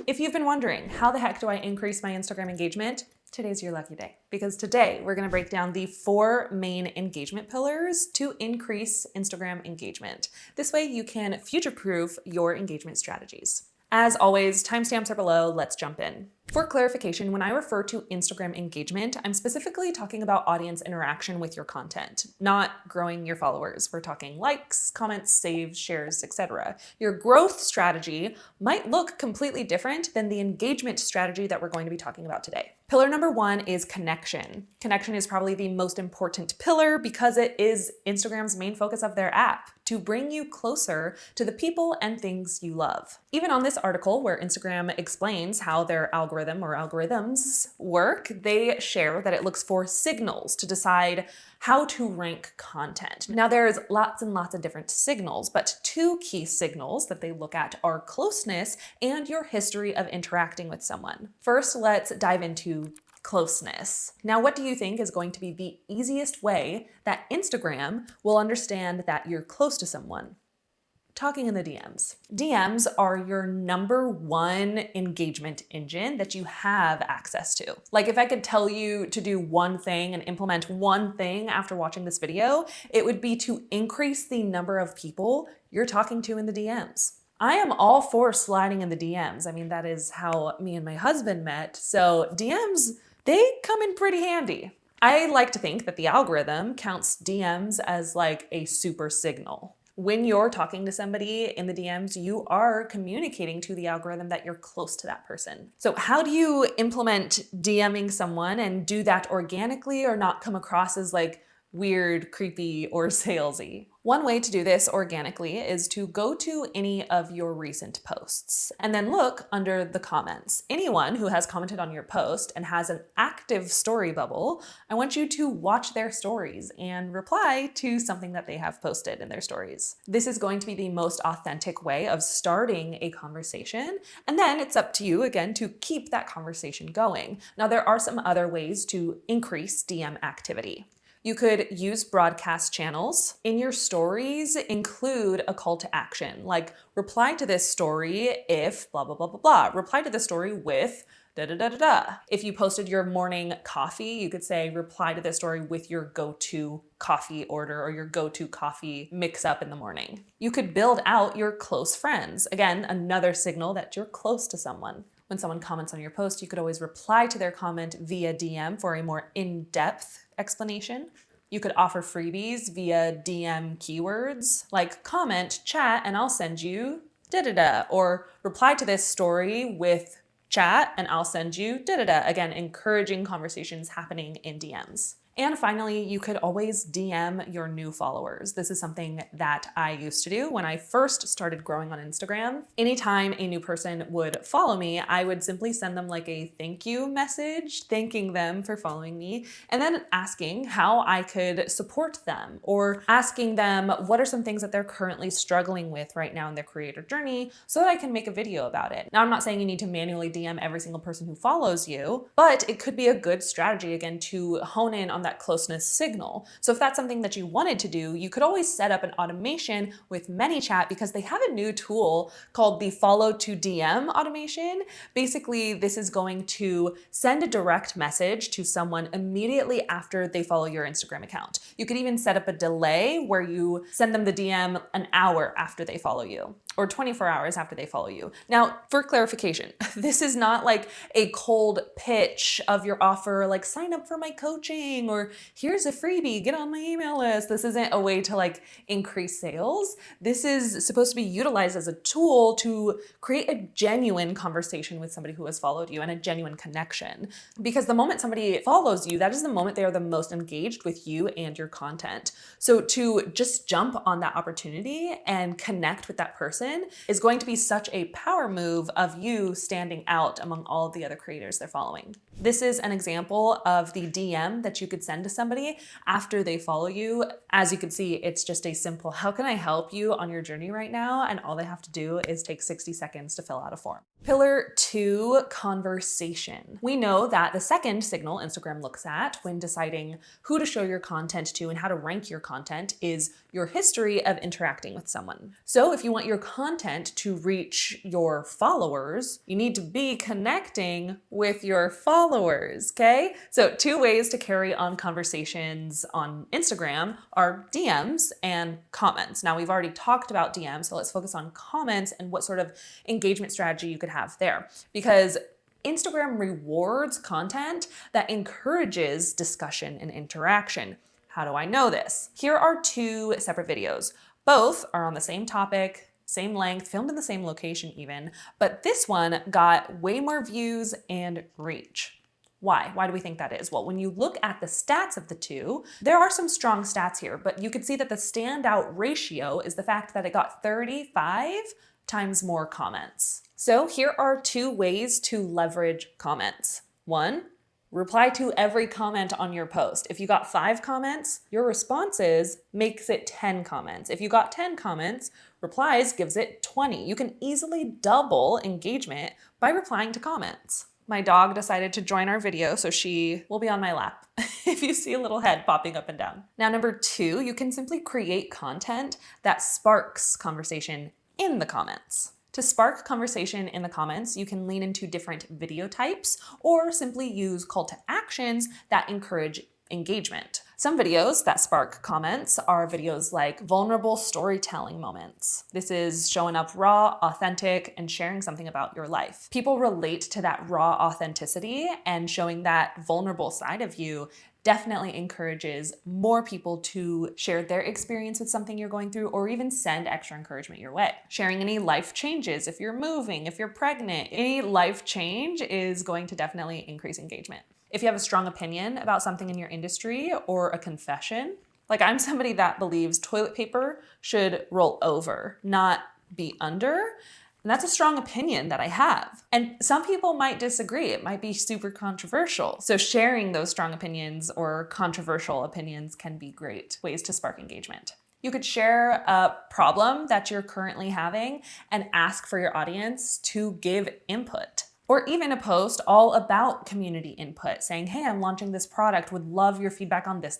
if you've been wondering, how the heck do I increase my Instagram engagement? Today's your lucky day, because today we're gonna break down the 4 main engagement pillars to increase Instagram engagement. This way you can future-proof your engagement strategies. As always, timestamps are below, let's jump in. For clarification, when I refer to Instagram engagement, I'm specifically talking about audience interaction with your content, not growing your followers. We're talking likes, comments, saves, shares, etc. Your growth strategy might look completely different than the engagement strategy that we're going to be talking about today. Pillar number 1 is connection. Connection is probably the most important pillar because it is Instagram's main focus of their app, to bring you closer to the people and things you love. Even on this article where Instagram explains how their algorithm or algorithms work, they share that it looks for signals to decide how to rank content. Now there's lots and lots of different signals, but 2 key signals that they look at are closeness and your history of interacting with someone. First, let's dive into closeness. Now, what do you think is going to be the easiest way that Instagram will understand that you're close to someone? Talking in the DMs. DMs are your number 1 engagement engine that you have access to. Like if I could tell you to do one thing and implement one thing after watching this video, it would be to increase the number of people you're talking to in the DMs. I am all for sliding in the DMs. I mean, that is how me and my husband met. So DMs, they come in pretty handy. I like to think that the algorithm counts DMs as like a super signal. When you're talking to somebody in the DMs, you are communicating to the algorithm that you're close to that person. So how do you implement DMing someone and do that organically or not come across as like weird, creepy, or salesy? One way to do this organically is to go to any of your recent posts and then look under the comments. Anyone who has commented on your post and has an active story bubble, I want you to watch their stories and reply to something that they have posted in their stories. This is going to be the most authentic way of starting a conversation, and then it's up to you again to keep that conversation going. Now, there are some other ways to increase DM activity. You could use broadcast channels. In your stories, include a call to action, like reply to this story if blah, blah, blah, blah, blah. Reply to this story with da, da, da, da, da. If you posted your morning coffee, you could say reply to this story with your go-to coffee order or your go-to coffee mix up in the morning. You could build out your close friends. Again, another signal that you're close to someone. When someone comments on your post, you could always reply to their comment via DM for a more in-depth explanation. You could offer freebies via DM keywords like comment, chat, and I'll send you da-da-da, or reply to this story with chat and I'll send you da-da-da. Again, encouraging conversations happening in DMs. And finally, you could always DM your new followers. This is something that I used to do when I first started growing on Instagram. Anytime a new person would follow me, I would simply send them like a thank you message, thanking them for following me, and then asking how I could support them, or asking them what are some things that they're currently struggling with right now in their creator journey so that I can make a video about it. Now, I'm not saying you need to manually DM every single person who follows you, but it could be a good strategy, again, to hone in on that closeness signal. So if that's something that you wanted to do, you could always set up an automation with ManyChat because they have a new tool called the follow to DM automation. Basically, this is going to send a direct message to someone immediately after they follow your Instagram account. You could even set up a delay where you send them the DM an hour after they follow you, or 24 hours after they follow you. Now, for clarification, this is not like a cold pitch of your offer, like sign up for my coaching, or here's a freebie, get on my email list. This isn't a way to like increase sales. This is supposed to be utilized as a tool to create a genuine conversation with somebody who has followed you and a genuine connection. Because the moment somebody follows you, that is the moment they are the most engaged with you and your content. So to just jump on that opportunity and connect with that person is going to be such a power move of you standing out among all of the other creators they're following. This is an example of the DM that you could send to somebody after they follow you. As you can see, it's just a simple, how can I help you on your journey right now? And all they have to do is take 60 seconds to fill out a form. Pillar 2, conversation. We know that the second signal Instagram looks at when deciding who to show your content to and how to rank your content is your history of interacting with someone. So if you want your content to reach your followers, you need to be connecting with your followers, okay? So 2 ways to carry on conversations on Instagram are DMs and comments. Now we've already talked about DMs, so let's focus on comments and what sort of engagement strategy you could have there, because Instagram rewards content that encourages discussion and interaction. How do I know this? Here are 2 separate videos. Both are on the same topic, same length, filmed in the same location even, but this one got way more views and reach. Why? Why do we think that is? Well, when you look at the stats of the 2, there are some strong stats here, but you could see that the standout ratio is the fact that it got 35 times more comments. So here are 2 ways to leverage comments. 1, reply to every comment on your post. If you got 5 comments, your responses makes it 10 comments. If you got 10 comments, replies gives it 20. You can easily double engagement by replying to comments. My dog decided to join our video, so she will be on my lap if you see a little head popping up and down. Now, number 2, you can simply create content that sparks conversation in the comments. To spark conversation in the comments, you can lean into different video types or simply use call to actions that encourage engagement. Some videos that spark comments are videos like vulnerable storytelling moments. This is showing up raw, authentic, and sharing something about your life. People relate to that raw authenticity, and showing that vulnerable side of you definitely encourages more people to share their experience with something you're going through, or even send extra encouragement your way. Sharing any life changes, if you're moving, if you're pregnant, any life change is going to definitely increase engagement. If you have a strong opinion about something in your industry or a confession, like I'm somebody that believes toilet paper should roll over, not be under. And that's a strong opinion that I have. And some people might disagree. It might be super controversial. So sharing those strong opinions or controversial opinions can be great ways to spark engagement. You could share a problem that you're currently having and ask for your audience to give input. Or even a post all about community input, saying, hey, I'm launching this product, would love your feedback on this.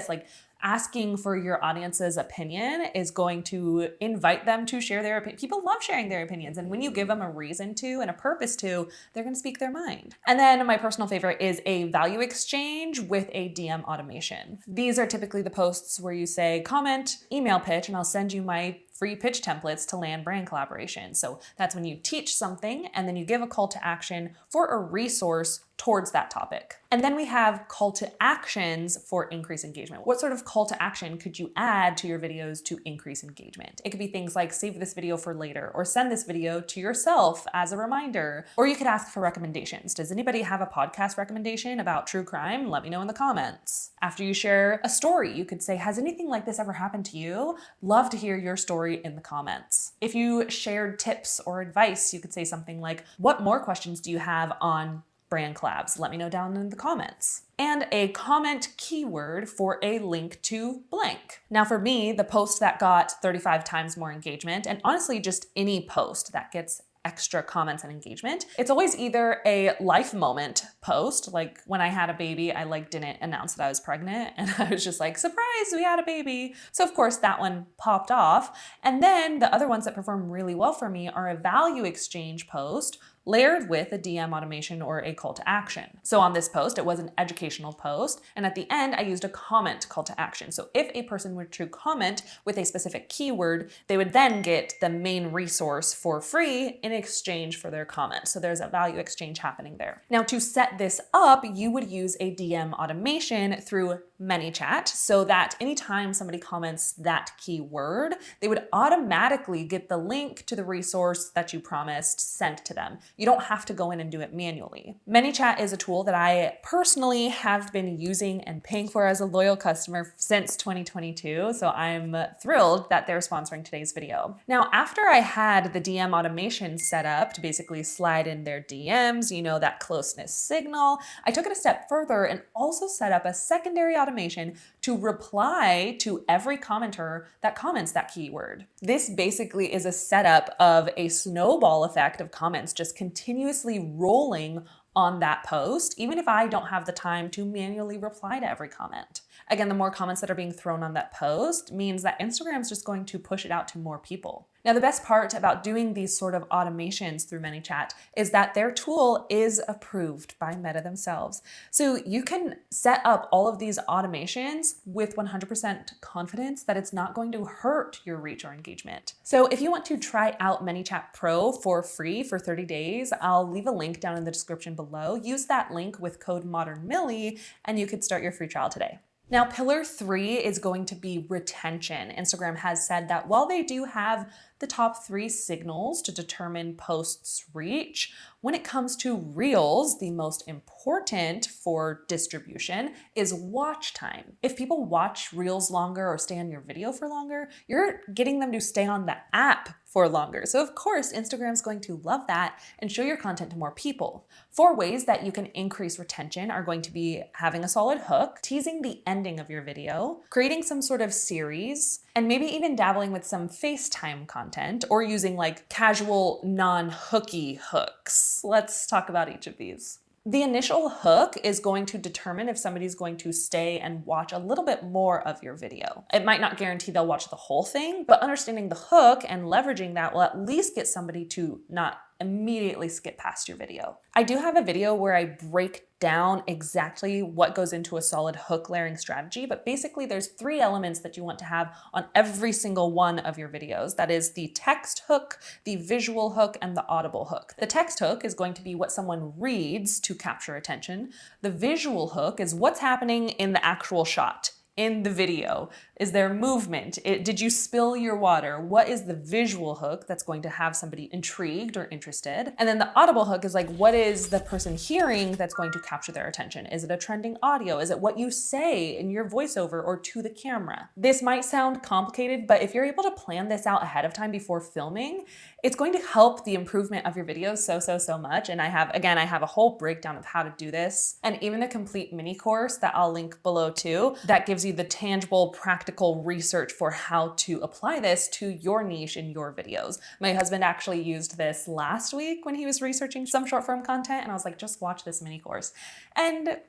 Like asking for your audience's opinion is going to invite them to share their opinion. People love sharing their opinions. And when you give them a reason to and a purpose to, they're going to speak their mind. And then my personal favorite is a value exchange with a DM automation. These are typically the posts where you say, comment, email pitch, and I'll send you my free pitch templates to land brand collaboration. So that's when you teach something and then you give a call to action for a resource towards that topic. And then we have call to actions for increased engagement. What sort of call to action could you add to your videos to increase engagement? It could be things like save this video for later, or send this video to yourself as a reminder, or you could ask for recommendations. Does anybody have a podcast recommendation about true crime? Let me know in the comments. After you share a story, you could say, has anything like this ever happened to you? Love to hear your story in the comments. If you shared tips or advice, you could say something like, what more questions do you have on brand collabs? Let me know down in the comments. And a comment keyword for a link to blank. Now for me, the post that got 35 times more engagement, and honestly just any post that gets extra comments and engagement, it's always either a life moment post, like when I had a baby, I didn't announce that I was pregnant, and I was just like, surprise, we had a baby. So of course that one popped off. And then the other ones that perform really well for me are a value exchange post layered with a DM automation or a call to action. So on this post, it was an educational post, and at the end, I used a comment call to action. So if a person were to comment with a specific keyword, they would then get the main resource for free in exchange for their comment. So there's a value exchange happening there. Now to set this up, you would use a DM automation through ManyChat so that anytime somebody comments that keyword, they would automatically get the link to the resource that you promised sent to them. You don't have to go in and do it manually. ManyChat is a tool that I personally have been using and paying for as a loyal customer since 2022, so I'm thrilled that they're sponsoring today's video. Now, after I had the DM automation set up to basically slide in their DMs, that closeness signal, I took it a step further and also set up a secondary automation to reply to every commenter that comments that keyword. This basically is a setup of a snowball effect of comments just continuously rolling on that post, even if I don't have the time to manually reply to every comment. Again, the more comments that are being thrown on that post means that Instagram's just going to push it out to more people. Now, the best part about doing these sort of automations through ManyChat is that their tool is approved by Meta themselves. So you can set up all of these automations with 100% confidence that it's not going to hurt your reach or engagement. So if you want to try out ManyChat Pro for free for 30 days, I'll leave a link down in the description below. Use that link with code ModernMillie and you could start your free trial today. Now, pillar 3 is going to be retention. Instagram has said that while they do have the top 3 signals to determine posts' reach, when it comes to Reels, the most important for distribution is watch time. If people watch Reels longer or stay on your video for longer, you're getting them to stay on the app for longer. So of course, Instagram's going to love that and show your content to more people. 4 ways that you can increase retention are going to be having a solid hook, teasing the ending of your video, creating some sort of series, and maybe even dabbling with some FaceTime content or using like casual non-hooky hooks. Let's talk about each of these. The initial hook is going to determine if somebody's going to stay and watch a little bit more of your video. It might not guarantee they'll watch the whole thing, but understanding the hook and leveraging that will at least get somebody to not immediately skip past your video. I do have a video where I break down exactly what goes into a solid hook layering strategy, but basically there's 3 elements that you want to have on every single one of your videos. That is the text hook, the visual hook, and the audible hook. The text hook is going to be what someone reads to capture attention. The visual hook is what's happening in the actual shot. In the video? Is there movement? Did you spill your water? What is the visual hook that's going to have somebody intrigued or interested? And then the audible hook is like, what is the person hearing that's going to capture their attention? Is it a trending audio? Is it what you say in your voiceover or to the camera? This might sound complicated, but if you're able to plan this out ahead of time before filming, it's going to help the improvement of your videos so much. And I have a whole breakdown of how to do this and even a complete mini course that I'll link below too, that gives you the tangible, practical research for how to apply this to your niche in your videos. My husband actually used this last week when he was researching some short form content, and I was like, just watch this mini course. And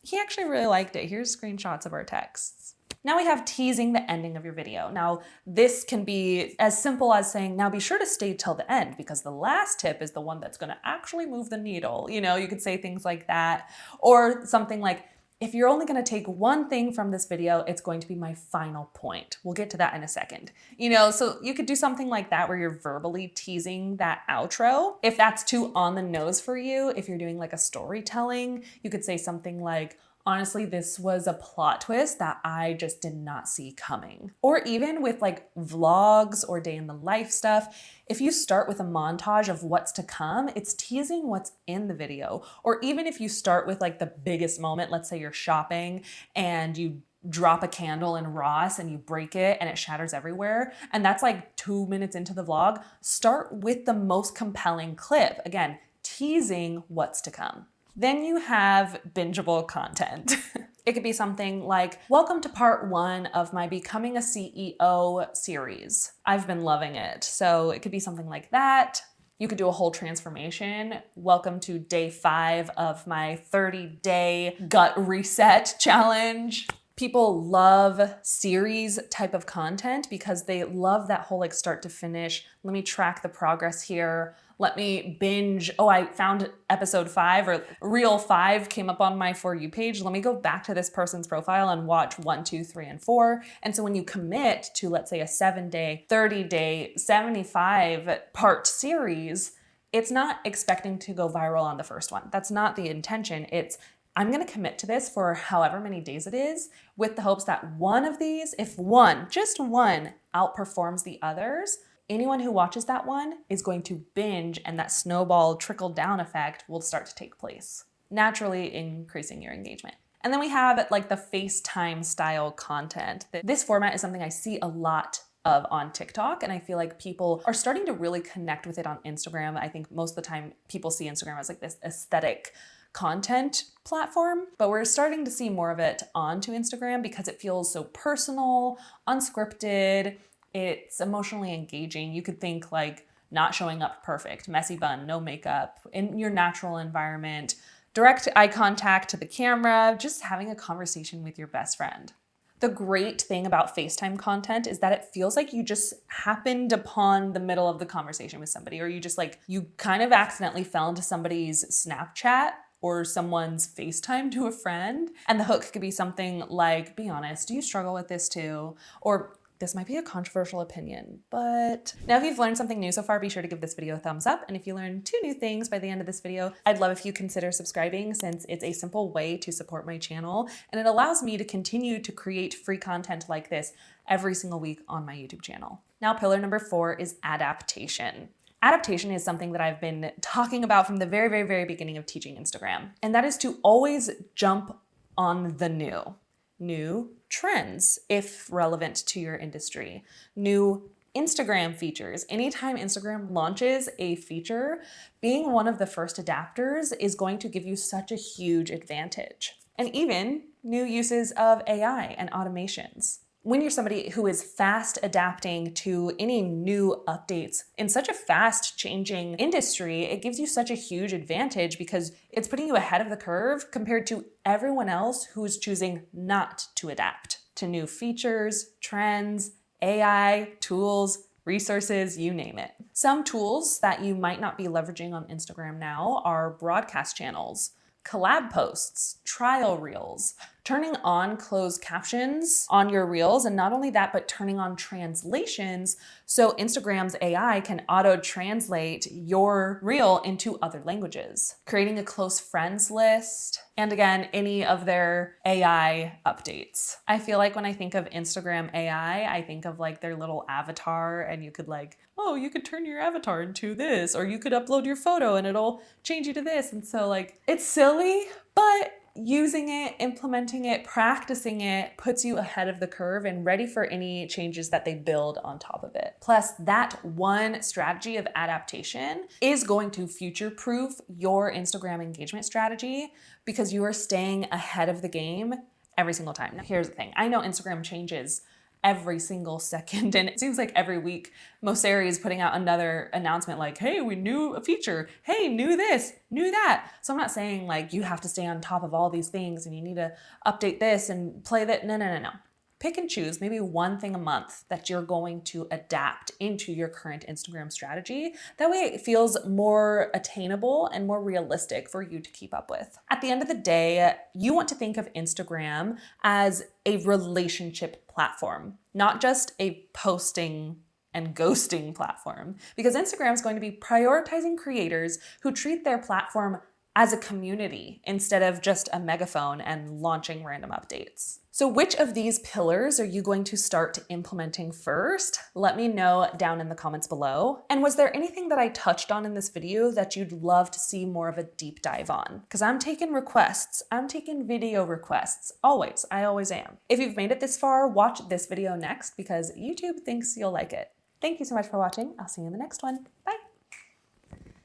he actually really liked it. Here's screenshots of our texts. Now we have teasing the ending of your video. Now, this can be as simple as saying, now be sure to stay till the end because the last tip is the one that's gonna actually move the needle. You know, you could say things like that, or something like, if you're only gonna take one thing from this video, it's going to be my final point. We'll get to that in a second. You know, so you could do something like that where you're verbally teasing that outro. If that's too on the nose for you, if you're doing like a storytelling, you could say something like, honestly, this was a plot twist that I just did not see coming. Or even with like vlogs or day in the life stuff, if you start with a montage of what's to come, it's teasing what's in the video. Or even if you start with like the biggest moment, let's say you're shopping and you drop a candle in Ross and you break it and it shatters everywhere, and that's like 2 minutes into the vlog, start with the most compelling clip. Again, teasing what's to come. Then you have bingeable content. It could be something like, welcome to part 1 of my Becoming a CEO series. I've been loving it. So it could be something like that. You could do a whole transformation. Welcome to day 5 of my 30-day gut reset challenge. People love series type of content because they love that whole like start to finish. Let me track the progress here. Let me binge. Oh, I found episode 5 or reel 5 came up on my For You page. Let me go back to this person's profile and watch 1, 2, 3, and 4. And so when you commit to, let's say, a 7-day, 30-day, 75-part series, it's not expecting to go viral on the first one. That's not the intention. It's, I'm gonna commit to this for however many days it is with the hopes that one of these, if one, just one, outperforms the others, anyone who watches that one is going to binge and that snowball trickle down effect will start to take place, naturally increasing your engagement. And then we have like the FaceTime style content. This format is something I see a lot of on TikTok, and I feel like people are starting to really connect with it on Instagram. I think most of the time people see Instagram as like this aesthetic content platform, but we're starting to see more of it onto Instagram because it feels so personal, unscripted, it's emotionally engaging. You could think like not showing up perfect, messy bun, no makeup, in your natural environment, direct eye contact to the camera, just having a conversation with your best friend. The great thing about FaceTime content is that it feels like you just happened upon the middle of the conversation with somebody, or you kind of accidentally fell into somebody's Snapchat or someone's FaceTime to a friend. And the hook could be something like, be honest, do you struggle with this too? Or this might be a controversial opinion, but now if you've learned something new so far, be sure to give this video a thumbs up. And if you learn 2 new things by the end of this video, I'd love if you consider subscribing, since it's a simple way to support my channel. And it allows me to continue to create free content like this every single week on my YouTube channel. Now, pillar number 4 is adaptation. Adaptation is something that I've been talking about from the very, very, very beginning of teaching Instagram. And that is to always jump on the new trends, if relevant to your industry, new Instagram features. Anytime Instagram launches a feature, being one of the first adapters is going to give you such a huge advantage. And even new uses of AI and automations. When you're somebody who is fast adapting to any new updates in such a fast changing industry, it gives you such a huge advantage because it's putting you ahead of the curve compared to everyone else who's choosing not to adapt to new features, trends, AI, tools, resources, you name it. Some tools that you might not be leveraging on Instagram now are broadcast channels, collab posts, trial reels, turning on closed captions on your reels, and not only that, but turning on translations so Instagram's AI can auto-translate your reel into other languages, creating a close friends list, and again, any of their AI updates. I feel like when I think of Instagram AI, I think of like their little avatar, and you could you could turn your avatar into this, or you could upload your photo and it'll change you to this. And so it's silly, but using it, implementing it, practicing it puts you ahead of the curve and ready for any changes that they build on top of it. Plus, that one strategy of adaptation is going to future-proof your Instagram engagement strategy because you are staying ahead of the game every single time. Now, here's the thing. I know Instagram changes every single second, and it seems like every week Mosseri is putting out another announcement like, hey, we knew a feature, hey, knew this, knew that. So I'm not saying you have to stay on top of all these things and you need to update this and play that. No. Pick and choose maybe one thing a month that you're going to adapt into your current Instagram strategy. That way it feels more attainable and more realistic for you to keep up with. At the end of the day, you want to think of Instagram as a relationship platform, not just a posting and ghosting platform, because Instagram is going to be prioritizing creators who treat their platform as a community instead of just a megaphone and launching random updates. So which of these pillars are you going to start implementing first? Let me know down in the comments below. And was there anything that I touched on in this video that you'd love to see more of a deep dive on? Because I'm taking requests. I'm taking video requests. Always. I always am. If you've made it this far, watch this video next because YouTube thinks you'll like it. Thank you so much for watching. I'll see you in the next one. Bye.